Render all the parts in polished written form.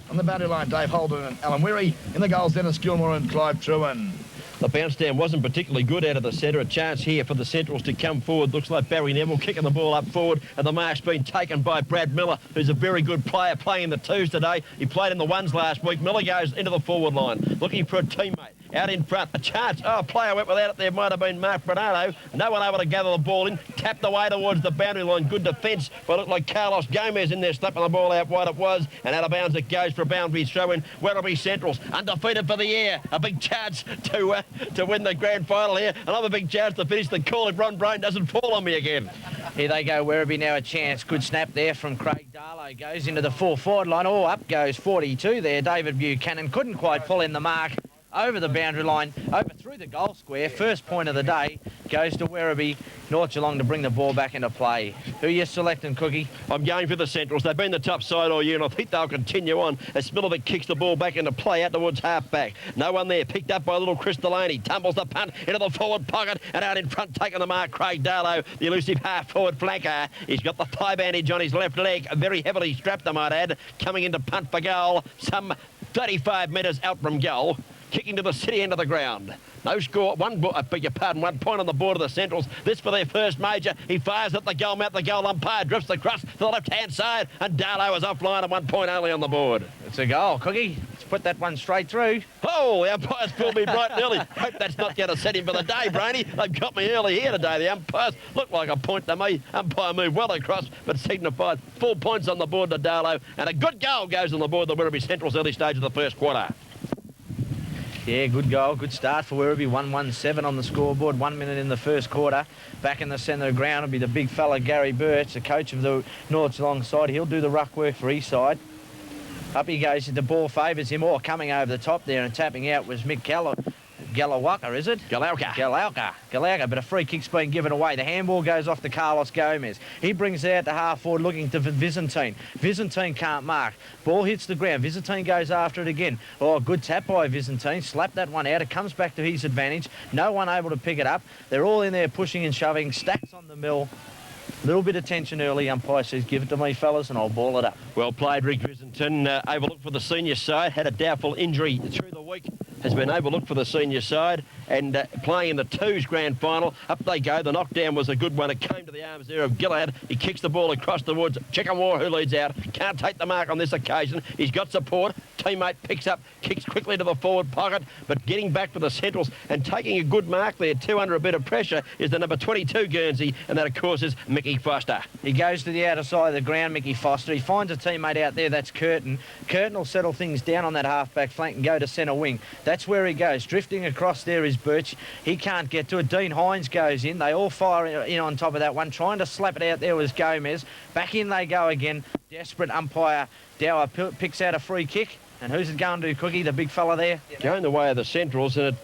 On the boundary line, Dave Holden and Alan Weary. In the goals, Dennis Gilmore and Clive Trewin. The bounce down wasn't particularly good out of the centre. A chance here for the Centrals to come forward. Looks like Barry Neville kicking the ball up forward, and the mark's been taken by Brad Miller, who's a very good player playing in the twos today. He played in the ones last week. Miller goes into the forward line, looking for a teammate. Out in front, a chance. Oh, a player went without it there. Might have been Mark Bernardo. No one able to gather the ball in. Tapped away towards the boundary line. Good defence, but it looked like Carlos Gomez in there slapping the ball out wide it was. And out of bounds it goes for a boundary throw in. Werribee Centrals undefeated for the year. A big chance to win the grand final here. Another big chance to finish the call if Ron Brain doesn't fall on me again. Here they go, Werribee now a chance. Good snap there from Craig Darlow. Goes into the full forward line. Oh, up goes 42 there. David Buchanan couldn't quite pull in the mark. Over the boundary line, over through the goal square. First point of the day goes to Werribee. North Geelong to bring the ball back into play. Who are you selecting, Cookie? I'm going for the Centrals. They've been the top side all year, and I think they'll continue on as Smilovic kicks the ball back into play out towards half-back. No one there. Picked up by little Chris Delaney. Tumbles the punt into the forward pocket, and out in front, taking the mark, Craig Darlow, the elusive half-forward flanker. He's got the thigh bandage on his left leg, very heavily strapped, I might add, coming into punt for goal, some 35 metres out from goal. Kicking to the city end of the ground. No score, one point on the board of the Centrals. This for their first major. He fires at the goal mouth. The goal umpire drifts across to the left-hand side, and Darlow is offline and 1 point only on the board. It's a goal, Cookie. Let's put that one straight through. Oh, the umpires pulled me bright and early. Hope that's not going to set him for the day, Brainy. They've got me early here today. The umpires look like a point to me. Umpire moved well across, but signified 4 points on the board to Darlow, and a good goal goes on the board of the Werribee Centrals early stage of the first quarter. Yeah, good goal, good start for Werribee. 1-1-7 on the scoreboard, 1 minute in the first quarter. Back in the centre of the ground will be the big fella Gary Birch, the coach of the North Geelong side. He'll do the ruck work for his side. Up he goes, the ball favours him. Or coming over the top there and tapping out was Mick Galawaka, is it? Galauka, but a free kick's been given away. The handball goes off to Carlos Gomez. He brings it out to half forward looking to Byzantine. Byzantine can't mark. Ball hits the ground. Byzantine goes after it again. Oh, good tap by Byzantine. Slap that one out. It comes back to his advantage. No one able to pick it up. They're all in there pushing and shoving. Stacks on the mill. Little bit of tension early. Umpire says, give it to me, fellas, and I'll ball it up. Well played, Rick Byzantine. Overlooked for the senior side. Had a doubtful injury through the week. Has been overlooked for the senior side, and playing in the twos grand final. Up they go. The knockdown was a good one. It came to the arms there of Gillard. He kicks the ball across towards Chickamore, who leads out. Can't take the mark on this occasion. He's got support. Teammate picks up, kicks quickly to the forward pocket, but getting back for the Centrals and taking a good mark there, two under a bit of pressure, is the number 22 Guernsey, and that, of course, is Mickey Foster. He goes to the outer side of the ground, Mickey Foster. He finds a teammate out there, that's Curtin. Curtin will settle things down on that half-back flank and go to centre wing. That's where he goes. Drifting across there is Birch. He can't get to it. Dean Hines goes in. They all fire in on top of that one. Trying to slap it out there was Gomez. Back in they go again. Desperate umpire Dower picks out a free kick. And who's it going to, Cookie, the big fella there? Going the way of the Centrals, and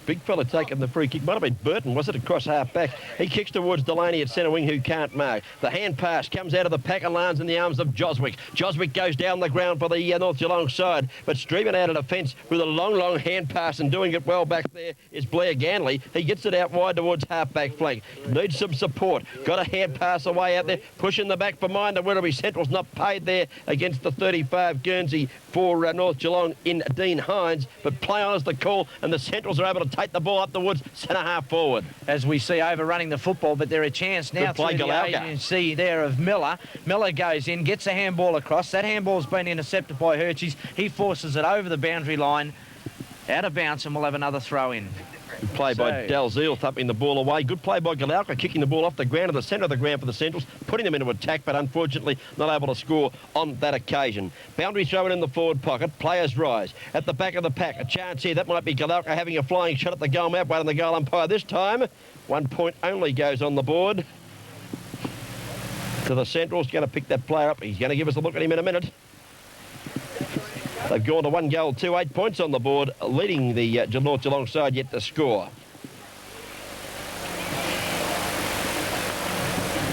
big fella taking the free kick. Might have been Burton, was it, across half-back? He kicks towards Delaney at centre wing, who can't mark. The hand pass comes out of the pack and lands in the arms of Joswick. Joswick goes down the ground for the North Geelong side, but streaming out of defence with a long hand pass and doing it well back there is Blair Ganley. He gets it out wide towards half-back flank. Needs some support. Got a hand pass away out there, pushing the back for mine. The Werribee Centrals not paid there against the 35 Guernsey for North Geelong in Dean Hines, but play on is the call, and the Centrals are able to take the ball up the woods, centre half forward. As we see, overrunning the football, but they're a chance now through the agency there of Miller. Miller goes in, gets a handball across. That handball's been intercepted by Herchies. He forces it over the boundary line, out of bounds, and we'll have another throw in. Good play by Dalziel, thumping the ball away. Good play by Galauka, kicking the ball off the ground to the centre of the ground for the Centrals, putting them into attack, but unfortunately not able to score on that occasion. Boundary throw in the forward pocket. Players rise. At the back of the pack, a chance here. That might be Galauka having a flying shot at the goal mouth, waiting the goal umpire this time. 1 point only goes on the board. To the Centrals, going to pick that player up. He's going to give us a look at him in a minute. They've gone to 1 goal, 2, 8 points on the board, leading the North Geelong side yet to score.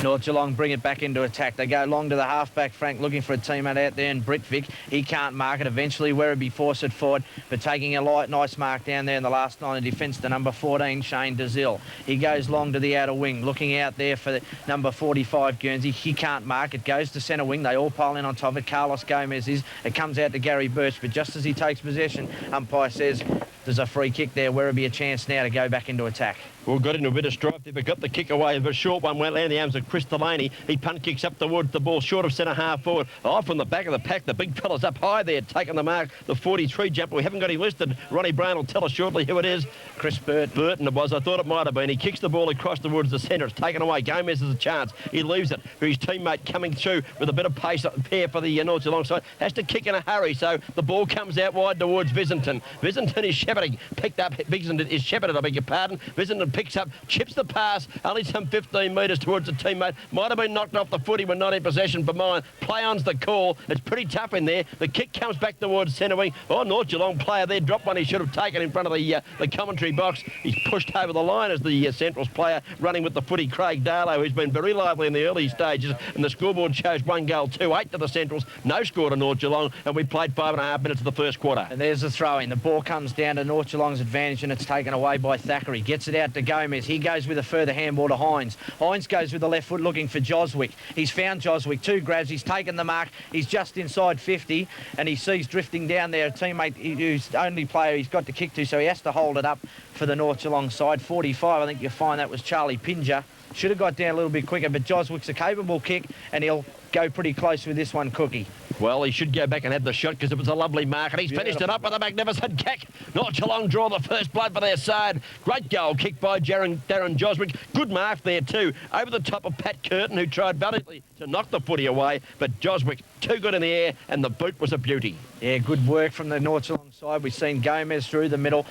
North Geelong bring it back into attack. They go long to the halfback, Frank, looking for a teammate out there, and Britvic, he can't mark it. Eventually, Werribee force it forward, but taking a nice mark down there in the last line of defence to number 14, Shane Dazil. He goes long to the outer wing, looking out there for the number 45, Guernsey. He can't mark it. Goes to centre wing. They all pile in on top of it. Carlos Gomez is. It comes out to Gary Birch, but just as he takes possession, umpire says there's a free kick there. Werribee a chance now to go back into attack. Well, got into a bit of strife there, but got the kick away. A short one went down the arms of Chris Delaney. He punt kicks up towards the ball, short of centre half forward. Off from the back of the pack, the big fella's up high there, taking the mark. The 43 jumper. We haven't got him listed. Ronnie Brown will tell us shortly who it is. Chris Burton. Burton it was. I thought it might have been. He kicks the ball across towards the centre. It's taken away. Gomez has a chance. He leaves it for his teammate coming through with a bit of pace up there for the North Geelong side. Has to kick in a hurry, so the ball comes out wide towards Visenton. Visenton is shepherding. Picked up. Visenton is shepherded, I beg your pardon. Visenton picks up, chips the pass, only some 15 metres towards the teammate. Might have been knocked off the footy when not in possession for mine. Play on's the call. It's pretty tough in there. The kick comes back towards centre wing. Oh, North Geelong player there dropped one he should have taken in front of the commentary box. He's pushed over the line as the Centrals player running with the footy, Craig Darlow, who's been very lively in the early stages. And the scoreboard shows 1 goal, 2-8 to the Centrals. No score to North Geelong, and we played 5.5 minutes of the first quarter. And there's the throw-in. The ball comes down to North Geelong's advantage, and it's taken away by Thackeray. Gets it out to Gomez. He goes with a further handball to Hines. Hines goes with the left foot looking for Joswick. He's found Joswick. 2 grabs. He's taken the mark. He's just inside 50, and he sees drifting down there a teammate who's the only player he's got to kick to, so he has to hold it up for the North Geelong side. 45, I think you'll find that was Charlie Pinger. Should have got down a little bit quicker, but Joswick's a capable kick, and he'll go pretty close with this one, Cookie. Well, he should go back and have the shot because it was a lovely mark, and he's finished it up with a magnificent kick. North Geelong draw the first blood for their side. Great goal kick by Darren Joswick. Good mark there too, over the top of Pat Curtin, who tried valiantly to knock the footy away, but Joswick too good in the air, and the boot was a beauty. Yeah, good work from the North Geelong side. We've seen Gomez through the middle.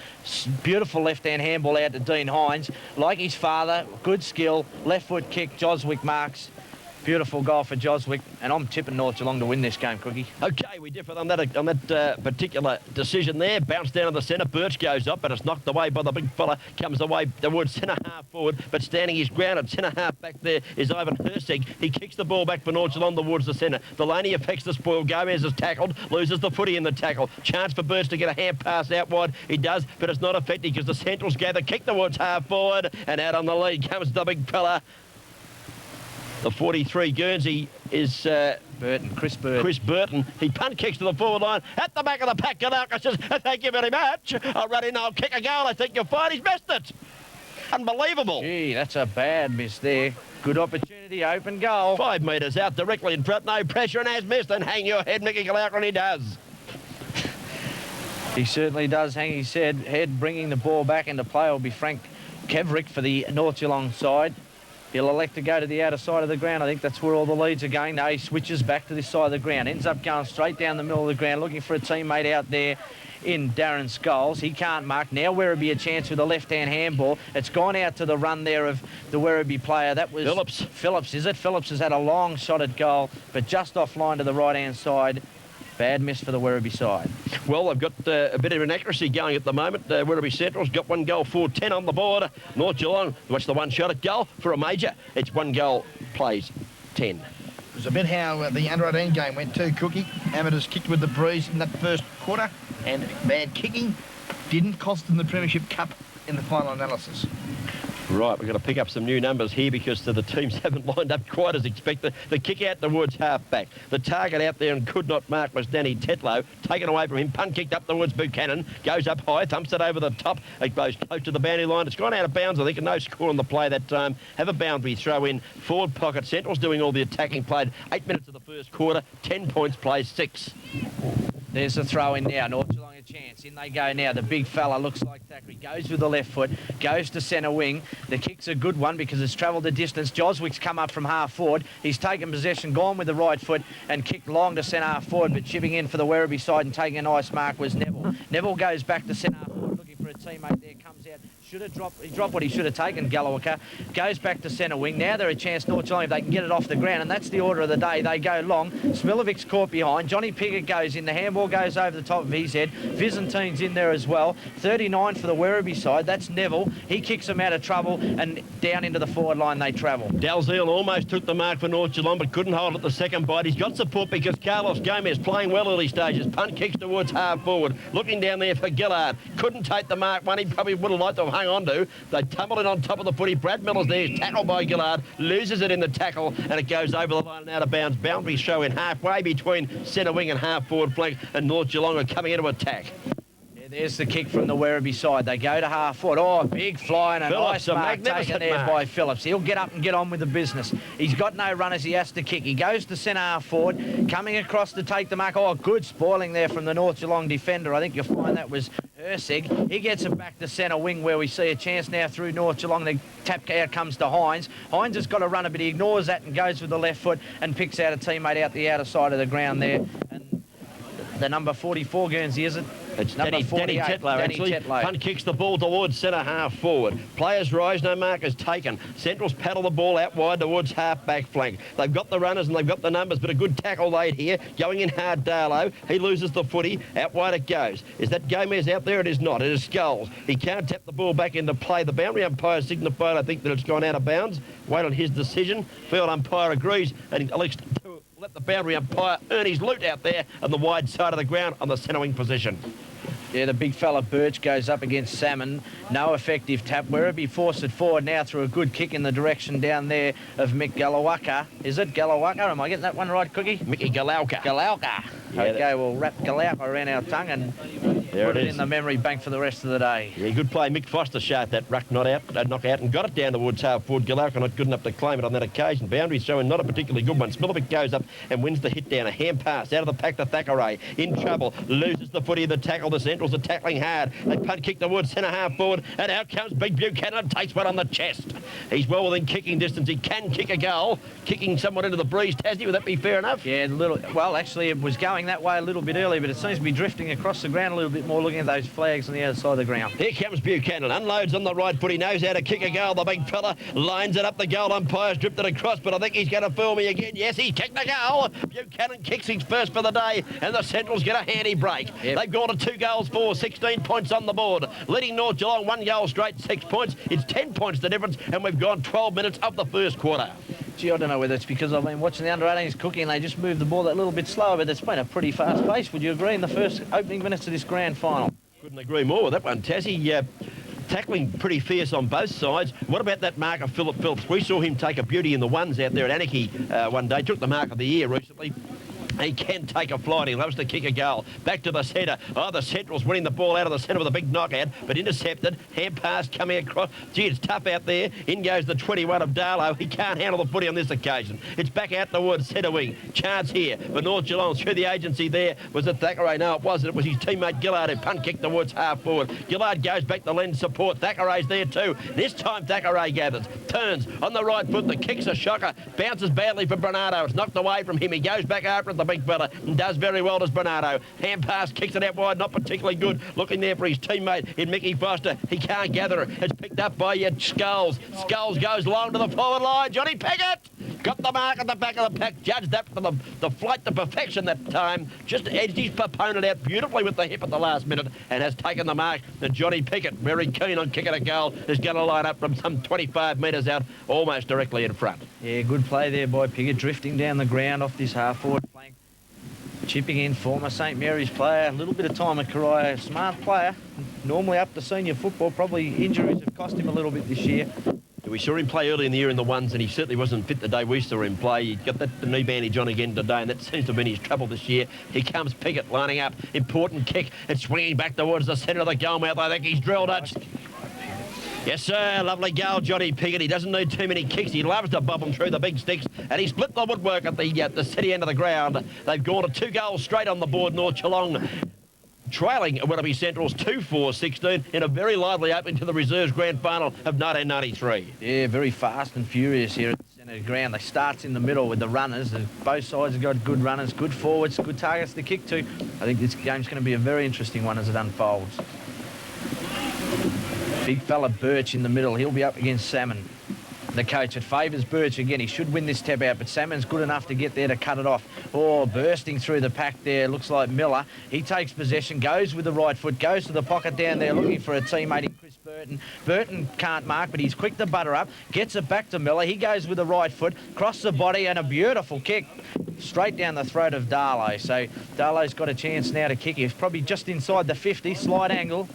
Beautiful left-hand handball out to Dean Hines. Like his father, good skill, left foot kick, Joswick marks. Beautiful goal for Joswick, and I'm tipping North Geelong to win this game, Cookie. Okay, we differ on that particular decision there. Bounce down to the centre. Birch goes up, but it's knocked away by the big fella. Comes away towards centre half forward, but standing his ground at centre half back there is Ivan Hersig. He kicks the ball back for North Geelong towards the centre. Delaney affects the spoil. Gomez is tackled, loses the footy in the tackle. Chance for Birch to get a hand pass out wide. He does, but it's not effective because the Centrals gather, kick towards half forward, and out on the lead comes the big fella. The 43 Guernsey is Chris Burton. Chris Burton. He punt kicks to the forward line. At the back of the pack, Galakis says, thank you very much. I'll run in, I'll kick a goal. I think you'll find he's missed it. Unbelievable. Gee, that's a bad miss there. Good opportunity, open goal. 5 metres out, directly in front, no pressure, and has missed. And hang your head, Mickey Galakis, and he does. He certainly does hang his head. Bringing the ball back into play will be Frank Kevrick for the North Geelong side. He'll elect to go to the outer side of the ground. I think that's where all the leads are going. No, he switches back to this side of the ground. Ends up going straight down the middle of the ground, looking for a teammate out there in Darren Scholes. He can't mark. Now Werribee a chance with a left-hand handball. It's gone out to the run there of the Werribee player. That was Phillips, is it? Phillips has had a long shot at goal, but just offline to the right-hand side. Bad miss for the Werribee side. Well, they've got a bit of inaccuracy going at the moment. Werribee Central's got 1 goal, 4-10 on the board. North Geelong, watch the 1 shot at goal for a major. It's 1 goal, plays 10. It was a bit how the under-18 game went too, Cookie. Amateurs kicked with the breeze in that first quarter, and bad kicking didn't cost them the Premiership Cup in the final analysis. Right, we're going to pick up some new numbers here because the teams haven't lined up quite as expected. The kick out towards half-back. The target out there and could not mark was Danny Tetlow. Taken away from him. Punt kicked up towards Buchanan. Goes up high, thumps it over the top. It goes close to the boundary line. It's gone out of bounds, I think, and no score on the play that time. Have a boundary throw in. Forward pocket. Central's doing all the attacking. Played 8 minutes of the first quarter. 10 points, plays 6. There's a throw in now. North Geelong a chance. In they go now. The big fella looks like Thackeray. Goes with the left foot. Goes to centre wing. The kick's a good one because it's travelled the distance. Joswick's come up from half forward. He's taken possession, gone with the right foot and kicked long to centre half forward, but chipping in for the Werribee side and taking a nice mark was Neville. Neville goes back to centre half forward looking for a teammate there. Comes out should have dropped. He dropped what he should have taken. Gallowaka goes back to centre wing. Now they're a chance. North Geelong, if they can get it off the ground, and that's the order of the day. They go long. Smilovic's caught behind. Johnny Piggott goes in. The handball goes over the top of his head. Byzantine's in there as well. 39 for the Werribee side. That's Neville. He kicks them out of trouble, and down into the forward line they travel. Dalziel almost took the mark for North Geelong, but couldn't hold it the second bite. He's got support because Carlos Gomez playing well early stages. Punt kicks towards half forward. Looking down there for Gillard. Couldn't take the mark. One he probably would have liked to have hung on to. They tumbled in on top of the footy. Brad Miller's there. He's tackled by Gillard. Loses it in the tackle, and it goes over the line and out of bounds. Boundary showing halfway between centre wing and half forward flank, and North Geelong are coming into attack. There's the kick from the Werribee side. They go to half forward. Oh, big fly and a Phillips, nice a mark taken there mark. by Phillips. He'll get up and get on with the business. He's got no runners. He has to kick. He goes to centre half forward, coming across to take the mark. Oh, good spoiling there from the North Geelong defender. I think you'll find that was Hersig. He gets it back to centre wing where we see a chance now through North Geelong. The tap out comes to Hines. Hines has got to run a bit. He ignores that and goes with the left foot and picks out a teammate out the outer side of the ground there. And the number 44 Guernsey, is it? It's Number Danny 48, Tetlow, Danny actually. Tetlow. Punt kicks the ball towards centre half forward. Players rise, no mark is taken. Centrals paddle the ball out wide towards half back flank. They've got the runners and they've got the numbers, but a good tackle laid here. Going in hard, Darlow. He loses the footy. Out wide it goes. Is that Gomez out there? It is not. It is Skulls. He can't tap the ball back into play. The boundary umpire signified, I think, that it's gone out of bounds. Wait on his decision. Field umpire agrees, and Alex let the boundary umpire earn his loot out there on the wide side of the ground on the centre wing position. Yeah, the big fella Birch goes up against Salmon. No effective tap. Werribee forced it forward now through a good kick in the direction down there of Mick Gallowaka. Is it Gallowaka? Am I getting that one right, Cookie? Mickey Galauka. Galauka. Yeah, Okay, we'll wrap Galauka around our tongue and There put it it is. in the memory bank for the rest of the day. Yeah, good play. Mick Foster shot that ruck knockout and got it down towards half forward. Galauka not good enough to claim it on that occasion. Boundaries showing not a particularly good one. Smilovic goes up and wins the hit down. A hand pass out of the pack to Thackeray. In trouble. Loses the footy of the tackle. The Centrals are tackling hard. They punt kick towards centre half forward. And out comes Big Buchanan. Takes one on the chest. He's well within kicking distance. He can kick a goal. Kicking somewhat into the breeze. Tassie, would that be fair enough? Yeah, well, actually, it was going that way a little bit early, but it seems to be drifting across the ground a little bit more, looking at those flags on the other side of the ground. Here comes Buchanan. Unloads on the right foot. He knows how to kick a goal. The big fella lines it up. The goal umpire's dripped it across, but I think he's going to fool me again. Yes, he's kicked the goal. Buchanan kicks his first for the day, and the Centrals get a handy break. Yep. They've gone to 2 goals for 16 points on the board. Leading North Geelong 1 goal straight, 6 points. It's 10 points the difference, and we've gone 12 minutes of the first quarter. Gee, I don't know whether it's because I've been watching the under-18s Cookie and they just moved the ball that little bit slower, but it's been a pretty fast pace. Would you agree in the first opening minutes of this grand final? Couldn't agree more with that one, Tassie. Tackling pretty fierce on both sides. What about that mark of Philip Phillips? We saw him take a beauty in the ones out there at Anarchy one day. Took the mark of the year recently. He can take a flight. He loves to kick a goal. Back to the centre. Oh, the Central's winning the ball out of the centre with a big knockout, but intercepted. Hand pass coming across. Gee, it's tough out there. In goes the 21 of Darlow. He can't handle the footy on this occasion. It's back out towards centre wing. Chance here for North Geelong through the agency there. Was it Thackeray? No, it wasn't. It was his teammate Gillard who punt kicked towards half forward. Gillard goes back to lend support. Thackeray's there too. This time Thackeray gathers. Turns on the right foot. The kick's a shocker. Bounces badly for Bernardo. It's knocked away from him. He goes back after it, the big fella, and does very well, does Bernardo. Hand pass, kicks it out wide, not particularly good. Looking there for his teammate in Mickey Foster. He can't gather it. It's picked up by Skulls. Skulls goes long to the forward line. Johnny Piggott got the mark at the back of the pack. Judged that for the flight to perfection that time. Just edged his opponent out beautifully with the hip at the last minute and has taken the mark. And Johnny Piggott, very keen on kicking a goal, is going to line up from some 25 metres out, almost directly in front. Yeah, good play there by Piggott, drifting down the ground off this half-forward flank. Chipping in, former St Mary's player, a little bit of time at Karaya, smart player, normally up to senior football, probably injuries have cost him a little bit this year. We saw him play early in the year in the ones, and he certainly wasn't fit the day we saw him play. He got that knee bandage on again today, and that seems to have been his trouble this year. Here comes Piggott lining up, important kick, and swinging back towards the centre of the goal mouth. I think he's drilled it. Yes, sir. Lovely goal, Johnny Piggott. He doesn't need too many kicks. He loves to bob them through the big sticks, and he split the woodwork at the city end of the ground. They've gone to 2 goals straight on the board, North Geelong, trailing Willoughby Centrals 2-4-16 in a very lively opening to the reserves grand final of 1993. Yeah, very fast and furious here at the centre of the ground. They start in the middle with the runners. Both sides have got good runners, good forwards, good targets to kick to. I think this game's going to be a very interesting one as it unfolds. big fella Birch in the middle. He'll be up against Salmon. The coach, it favours Birch again. He should win this step out, but Salmon's good enough to get there to cut it off. Oh, bursting through the pack there, looks like Miller. He takes possession, goes with the right foot, goes to the pocket down there, looking for a teammate in Chris Burton. Burton can't mark, but he's quick to butter up, gets it back to Miller. He goes with the right foot, cross the body, and a beautiful kick straight down the throat of Darlow. So Darlow's got a chance now to kick. He's probably just inside the 50, slight angle.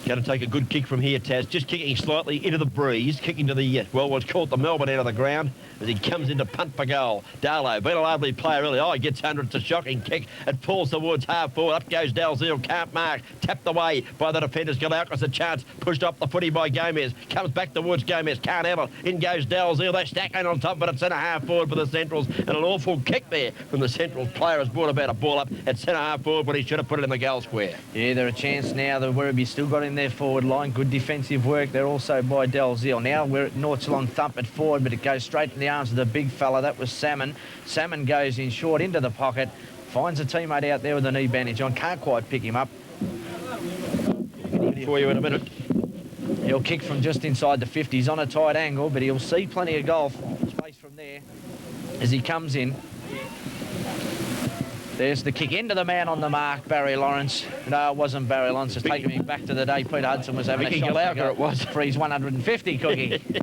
Going to take a good kick from here, Taz. Just kicking slightly into the breeze, kicking to the, well, what's called the Melbourne out of the ground as he comes into punt for goal. Darlow, been a lovely player early. Oh, he gets 100. It's a shocking kick. It falls towards half forward. Up goes Dalziel. Can't mark. Tapped away by the defenders. Galaukas a chance. Pushed up the footy by Gomez. Comes back towards Gomez. Can't have it. In goes Dalziel. They stack in on top, but it's centre half forward for the Centrals. And an awful kick there from the Centrals player has brought about a ball up at centre half forward, but he should have put it in the goal square. Yeah, they're a chance now. The Werribee still got in their forward line. Good defensive work there also by Dalziel. Now we're at North Geelong, thump it forward, but it goes straight in the arms of the big fella. That was Salmon. Salmon goes in short into the pocket, finds a teammate out there with a knee bandage on. Can't quite pick him up. For you in a minute. He'll kick from just inside the 50. He's on a tight angle, but he'll see plenty of goal space from there as he comes in. There's the kick into the man on the mark, Barry Lawrence. No, it wasn't Barry Lawrence. It's taking me back to the day Peter Hudson was having Mickey a shot Galauka it was. for his 150 cookie.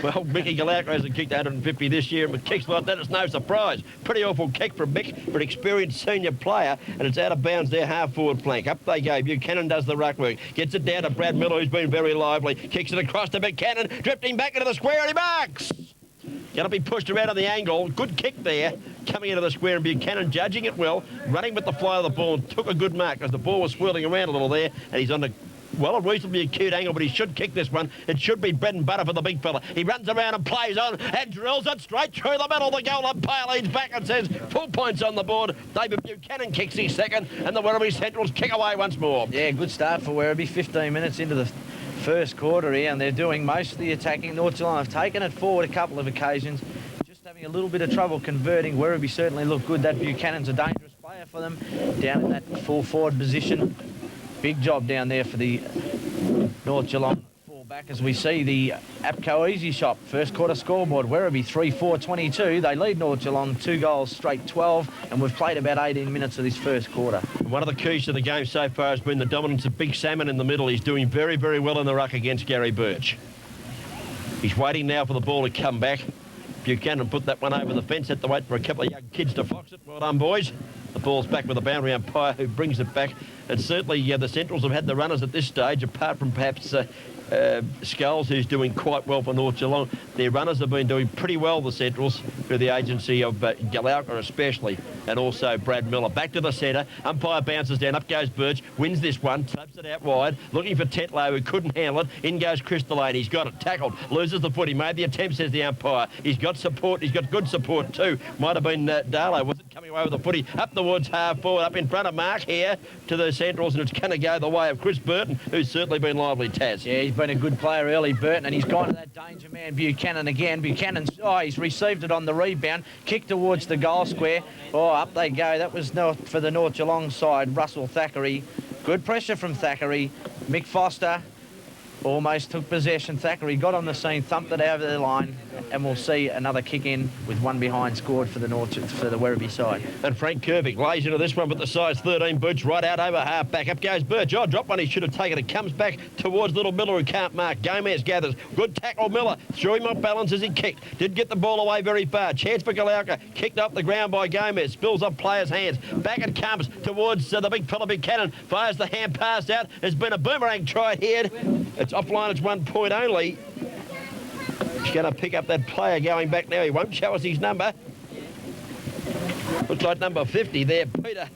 Well, Mickey Galauka hasn't kicked 150 this year, but kicks like that, it's no surprise. Pretty awful kick from Mick, for an experienced senior player, and it's out of bounds there, half-forward flank. Up they go. Buchanan does the ruck work. Gets it down to Brad Miller, who's been very lively. Kicks it across to Buchanan, drifting back into the square, and he marks! Going to be pushed around on the angle. Good kick there, coming into the square, and Buchanan judging it well, running with the fly of the ball, and took a good mark as the ball was swirling around a little there, and he's on the, well, a reasonably acute angle, but he should kick this one. It should be bread and butter for the big fella. He runs around and plays on and drills it straight through the middle. The goal umpire leads back and says 4 points on the board. David Buchanan kicks his second, and the Werribee Centrals kick away once more. Yeah, good start for Werribee. 15 minutes into the first quarter here, and they're doing most of the attacking. North Geelong have taken it forward a couple of occasions. Just having a little bit of trouble converting. Werribee certainly look good. That Buchanan's a dangerous player for them down in that full forward position. Big job down there for the North Geelong fullback as we see the APCO Easy Shop first quarter scoreboard. Werribee 3-4-22. They lead North Geelong 2 goals straight 12, and we've played about 18 minutes of this first quarter. One of the keys to the game so far has been the dominance of Big Salmon in the middle. He's doing very, very well in the ruck against Gary Birch. He's waiting now for the ball to come back. Buchanan put that one over the fence, had to wait for a couple of young kids to fox it. Well done, boys. The ball's back with the boundary umpire who brings it back. And certainly the Centrals have had the runners at this stage, apart from perhaps Skulls, who's doing quite well for North Geelong. Their runners have been doing pretty well, the Centrals, through the agency of Galauka especially, and also Brad Miller. Back to the centre. Umpire bounces down. Up goes Birch. Wins this one. Taps it out wide. Looking for Tetlow, who couldn't handle it. In goes Chris Delaney. He's got it. Tackled. Loses the foot. He made the attempt, says the umpire. He's got support. He's got good support too. Might have been Darlow. Was it coming away with the footy? Up towards half forward. Up in front of Mark here to the Centrals, and it's going to go the way of Chris Burton, who's certainly been lively, Taz. Yeah, he's been a good player early, Burton, and he's gone to that danger man, Buchanan again. Buchanan's, he's received it on the rebound. Kick towards the goal square. Oh, up they go. That was for the North Geelong side, Russell Thackeray. Good pressure from Thackeray. Mick Foster almost took possession. Thackeray got on the scene, thumped it over the line, and we'll see another kick in with one behind scored for the Werribee side. And Frank Kervick lays into this one with the size 13 boots right out over half back. Up goes Birch. Oh, drop one he should have taken. It comes back towards little Miller who can't mark. Gomez gathers. Good tackle Miller. Threw him off balance as he kicked. Did get the ball away very far. Chance for Galauka. Kicked up the ground by Gomez. Spills off players' hands. Back it comes towards the big fella Buchanan. Fires the hand pass out. There's been a boomerang try here. It's offline. It's 1 point only. He's going to pick up that player going back now. He won't show us his number. Looks like number 50 there. Peter,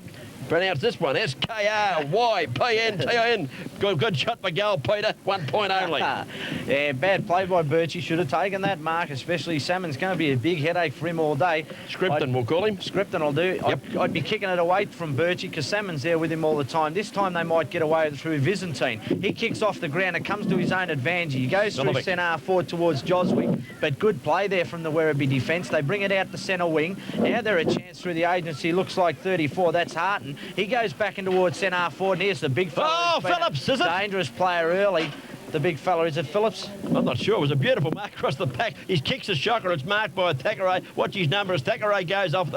pronounce this one. S-K-R-Y-P-N-T-I-N. Good shot for goal, Peter. 1 point only. Yeah, bad play by Birch. He should have taken that mark, especially Salmon's going to be a big headache for him all day. Scripton, we'll call him. Scripton will do. Yep. I'd be kicking it away from Birchie because Salmon's there with him all the time. This time they might get away through Byzantine. He kicks off the ground. It comes to his own advantage. He goes through centre forward towards Joswick, but good play there from the Werribee defence. They bring it out the centre wing. Now they're a chance through the agency. Looks like 34. That's Harton. He goes back in towards centre forward, and here's the big fella. Oh, Phillips, is it? Dangerous player early. the big fella. Is it Phillips? I'm not sure. It was a beautiful mark across the pack. His kick's a shocker. It's marked by Thackeray. Watch his number as Thackeray goes off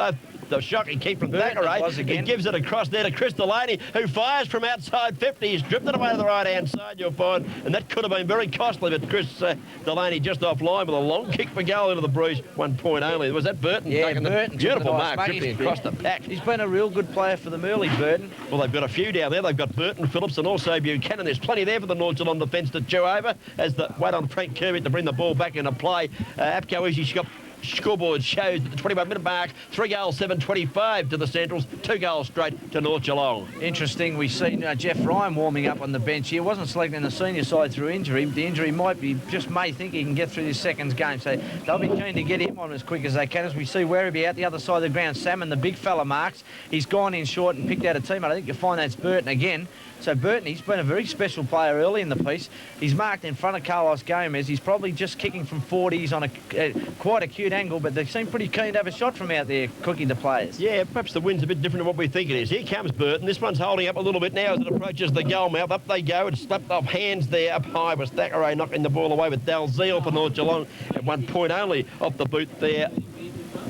the shocking kick from Burton it was Thackeray. He again. gives it across there to Chris Delaney, who fires from outside 50. He's dripped it away to the right-hand side, you'll find, and that could have been very costly, but Chris Delaney just offline with a long kick for goal into the breeze. 1 point only. Was that Burton? Yeah, taking the Burton. beautiful took the mark, nice dripping mark. across the pack. He's been a real good player for them early, Burton. Well, they've got a few down there. They've got Burton, Phillips, and also Buchanan. There's plenty there for the North Geelong defence to chew over as the wait on Frank Kirby to bring the ball back into play. Apco Easy scoreboard shows at the 21-minute mark, 3 goals, 7.25 to the Centrals, 2 goals straight to North Geelong. Interesting, we've seen Jeff Ryan warming up on the bench here. Wasn't selected in the senior side through injury. The injury may think he can get through this second game, so they'll be keen to get him on as quick as they can. As we see Werribee out the other side of the ground, Salmon, the big fella, marks. He's gone in short and picked out a teammate. I think you'll find that's Burton again. So Burton, he's been a very special player early in the piece. He's marked in front of Carlos Gomez. He's probably just kicking from 40s on a quite acute angle, but they seem pretty keen to have a shot from out there, Cookie, the players. Yeah, perhaps the wind's a bit different to what we think it is. Here comes Burton. This one's holding up a little bit now as it approaches the goal mouth. Up they go. It's slapped off hands there. Up high was Thackeray knocking the ball away with Dalziel for North Geelong at 1 point only off the boot there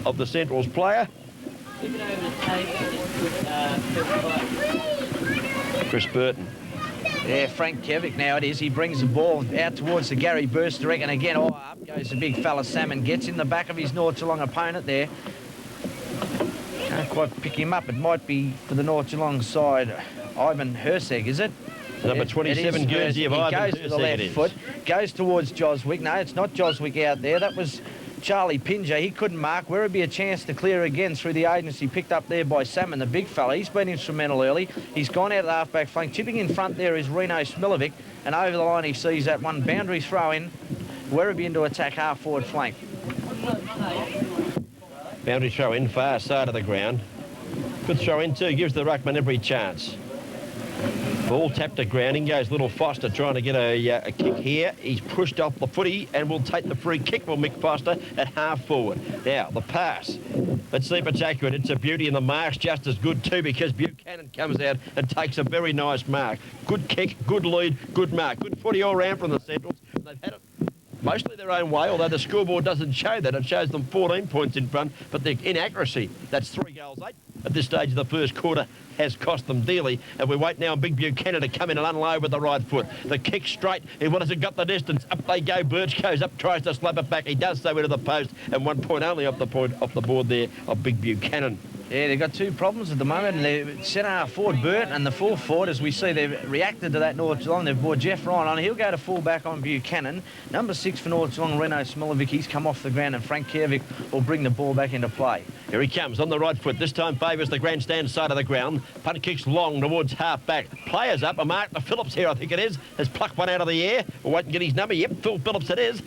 of the Centrals player. Chris Burton. Yeah, Frank Kevic now it is. He brings the ball out towards the Gary Burster, and again, up goes the big fella Salmon. Gets in the back of his North Geelong opponent there. Can't quite pick him up. It might be for the North Geelong side. Ivan Herseg, is it? Number 27 jersey of Ivan He goes to the left foot, goes towards Joswick. No, it's not Joswick out there. That was Charlie Pinger. He couldn't mark. Where would be a chance to clear again through the agency picked up there by Salmon, the big fella. He's been instrumental early. He's gone out of the half-back flank. Chipping in front there is Reno Smilovic, and over the line he sees that one boundary throw in. Werribee into attack half-forward flank. Boundary throw in, far side of the ground. Good throw in too, gives the ruckman every chance. Ball tapped to ground. In goes little Foster trying to get a kick here. He's pushed off the footy and will take the free kick for Mick Foster at half forward. Now, the pass. Let's see if it's accurate. It's a beauty, and the mark's just as good too because Buchanan comes out and takes a very nice mark. Good kick, good lead, good mark. Good footy all round from the Centrals. They've had it mostly their own way, although the scoreboard doesn't show that. It shows them 14 points in front, but the inaccuracy, that's 3 goals, 8 at this stage of the first quarter, has cost them dearly. And we wait now on Big Buchanan to come in and unload with the right foot. The kick straight, and what has it got the distance? Up they go, Birch goes up, tries to slap it back. He does so into the post, and 1 point only off the board there of Big Buchanan. Yeah, they've got 2 problems at the moment. They're centre half forward Burton and the full forward, as we see they've reacted to that North Geelong. They've brought Jeff Ryan on. He'll go to full back on Buchanan. Number 6 for North Geelong, Reno Smilovic. He's come off the ground, and Frank Kervic will bring the ball back into play. Here he comes on the right foot. This time favours the grandstand side of the ground. Punt kicks long towards half back. Players up. A mark to Phillips here, I think it is. Has plucked one out of the air. We'll wait and get his number. Yep, Phil Phillips it is.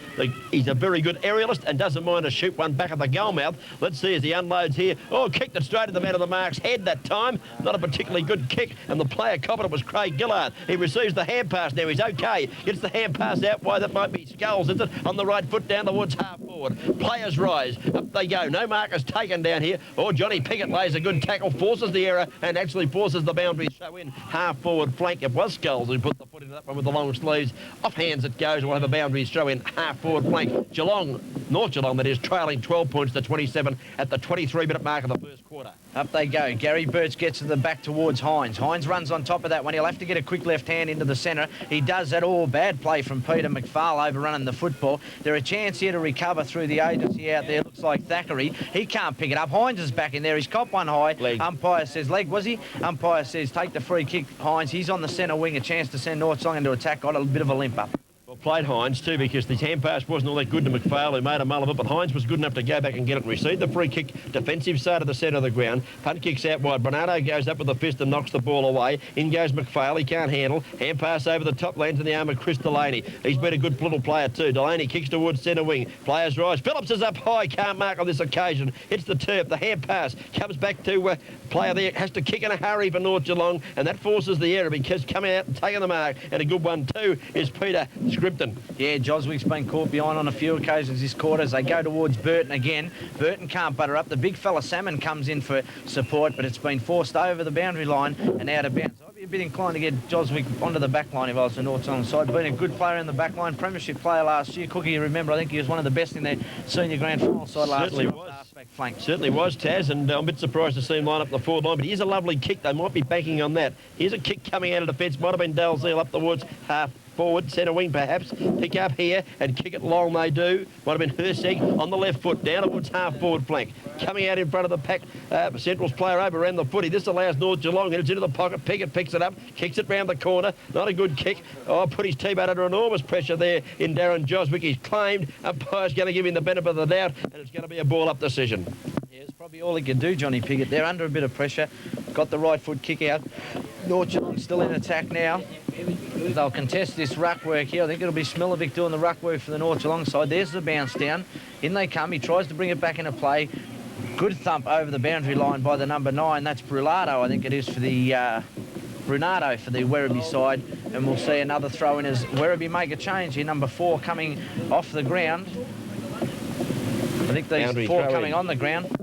He's a very good aerialist and doesn't mind to shoot one back at the goal mouth. Let's see as he unloads here. Oh, kicked it straight at the man of the mark's head that time. Not a particularly good kick. And the player copping it was Craig Gillard. He receives the hand pass now. He's okay. Gets the hand pass out. Why, that might be Skulls, is it? On the right foot down towards half forward. Players rise. Up they go. No markers taken down here. Oh, Johnny Pickett lays a good tackle, forces the error, and actually forces the boundary show in half forward flank. It was Skulls who put the foot into that one with the long sleeves. Off hands it goes. We'll have a boundary throw in half forward flank. Geelong, North Geelong, that is, trailing 12 points to 27 at the 23-minute mark of the first quarter. Up they go. Gary Birch gets to the back towards Hines. Hines runs on top of that one. He'll have to get a quick left hand into the centre. He does that all. Bad play from Peter McPhail overrunning the football. There a chance here to recover through the agency out there. Looks like Thackeray. He can't pick it up. Hines is back in there. He's copped one high. Leg. Umpire says leg, was he? Umpire says take the free kick. Hines, he's on the centre wing. A chance to send North Geelong into attack. Got a bit of a limp up. Well, played Hines too, because the hand pass wasn't all that good to McPhail, who made a mull of it, but Hines was good enough to go back and get it and receive the free kick, defensive side of the centre of the ground. Punt kicks out wide. Bernardo goes up with the fist and knocks the ball away. In goes McPhail. He can't handle. Hand pass over the top, lands in the arm of Chris Delaney. He's been a good little player too. Delaney kicks towards centre wing. Players rise. Phillips is up high. Can't mark on this occasion. Hits the turf. The hand pass comes back to player there. Has to kick in a hurry for North Geelong, and that forces the error because coming out and taking the mark, and a good one too, is Peter Scripton. Yeah, Joswick's been caught behind on a few occasions this quarter as they go towards Burton again. Burton can't butter up. The big fella Salmon comes in for support, but it's been forced over the boundary line and out of bounds. I'd be a bit inclined to get Joswick onto the back line if I was the North Geelong side. Been a good player in the back line, premiership player last year. Cookie, you remember, I think he was one of the best in their senior grand final side last Certainly year. was. Halfback flank. Certainly was, Taz, and I'm a bit surprised to see him line up the forward line, but here's a lovely kick. They might be banking on that. Here's a kick coming out of defence. Might have been Dalziel up the woods, half forward, centre wing perhaps. Pick up here and kick it long they do. Might have been Herseg on the left foot, down towards half forward flank. Coming out in front of the pack, Central's player over around the footy. This allows North Geelong, and it's into the pocket. Pickett picks it up, kicks it round the corner. Not a good kick. Oh, put his teammate under enormous pressure there in Darren Joswick. He's claimed. Umpire's going to give him the benefit of the doubt, and it's going to be a ball-up decision. Yeah, it's probably all he can do, Johnny Pickett. They're under a bit of pressure. Got the right foot kick out. North Geelong still in attack now. They'll contest this ruck work here. I think it'll be Smilovic doing the ruck work for the North Geelong side. There's the bounce down. In they come. He tries to bring it back into play. Good thump over the boundary line by the number 9. That's Brulado, I think it is, for the Brunato for the Werribee side. And we'll see another throw in as Werribee make a change here. Number 4 coming off the ground. I think these Boundary 4 throw coming in. on the ground.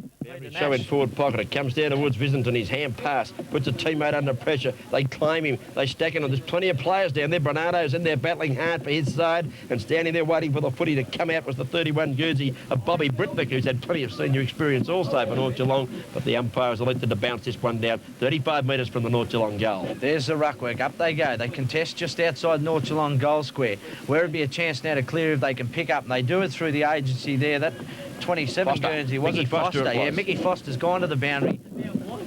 Show in forward pocket. It comes down towards Visinton. His hand pass puts a teammate under pressure. They claim him. They stack him. There's plenty of players down there. Bernardo's in there battling hard for his side and standing there waiting for the footy to come out was the 31 Guernsey of Bobby Britvick, who's had plenty of senior experience also for North Geelong. But the umpire has elected to bounce this one down 35 metres from the North Geelong goal. There's the ruck work. Up they go. They contest just outside North Geelong goal square. Where it'd be a chance now to clear if they can pick up. And they do it through the agency there. That 27 Foster. Guernsey. Was Mickey it Foster Foster? it was. Yeah, Mickey Foster's gone to the boundary.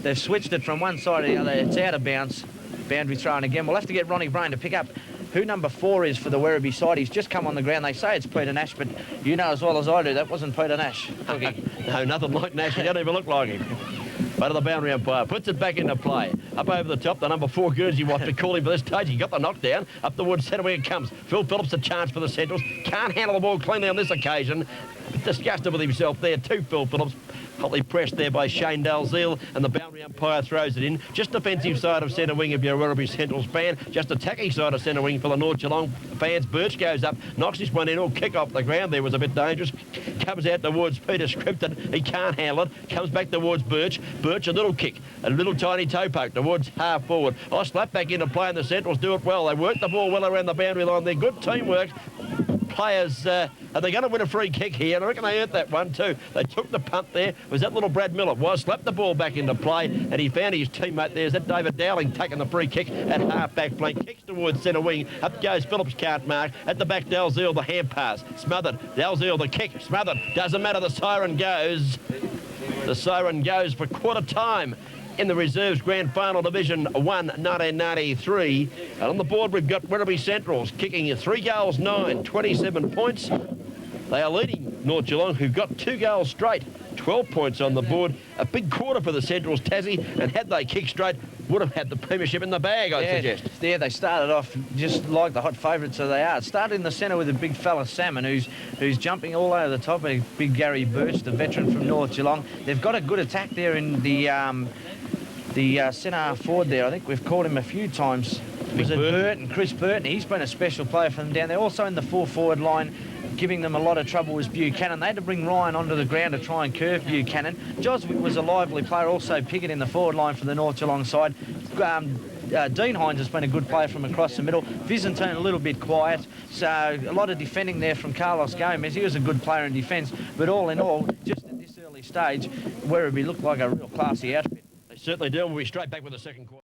They've switched it from one side to the other. It's out of bounds. Boundary thrown again. We'll have to get Ronnie Brain to pick up who number 4 is for the Werribee side. He's just come on the ground. They say it's Peter Nash, but you know as well as I do that wasn't Peter Nash. No, nothing like Nash. He doesn't even look like him. But the boundary umpire puts it back into play. Up over the top, the number 4 Guernsey watch to call him for this stage. He got the knockdown. Up the wood centre where it comes. Phil Phillips a chance for the Centrals. Can't handle the ball cleanly on this occasion. Disgusted with himself there too, Phil Phillips. Hotly pressed there by Shane Dalziel, and the boundary umpire throws it in. Just defensive side of centre wing of your Werribee Central's fan. Just attacking side of centre wing for the North Geelong fans. Birch goes up, knocks this one in. All kick off the ground there was a bit dangerous. Comes out towards Peter Scripton. He can't handle it. Comes back towards Birch. Birch a little kick, a little tiny toe poke towards half forward. I slap back into play, and the Centrals do it well. They work the ball well around the boundary line. They're good teamwork. Players, are they going to win a free kick here? And I reckon they earned that one too. They took the punt there. Was that little Brad Miller? Was slapped the ball back into play, and he found his teammate there. Is that David Dowling taking the free kick at half-back flank? Kicks towards centre wing. Up goes Phillips, can't mark. At the back, Dalziel, the hand pass. Smothered. Dalziel, the kick. Smothered. Doesn't matter. The siren goes. The siren goes for quarter time in the Reserves Grand Final Division 1 1993. And on the board we've got Werribee Centrals kicking 3 goals, 9, 27 points. They are leading North Geelong, who got 2 goals straight, 12 points on the board. A big quarter for the Centrals, Tassie, and had they kicked straight, would have had the premiership in the bag, I'd suggest. Yeah, they started off just like the hot favourites that they are. Started in the centre with a big fella, Salmon, who's jumping all over the top. A big Gary Birch, the veteran from North Geelong. They've got a good attack there in the centre forward there. I think we've called him a few times. Was it Burton? Chris Burton. He's been a special player for them down there. Also in the 4 forward line, giving them a lot of trouble was Buchanan. They had to bring Ryan onto the ground to try and curve Buchanan. Joswick was a lively player. Also Pickett in the forward line for the North Geelong side. Dean Hines has been a good player from across the middle. Visinton a little bit quiet. So a lot of defending there from Carlos Gomez. He was a good player in defence. But all in all, just at this early stage, Werribee looked like a real classy outfit. They certainly do. We'll be straight back with the second quarter.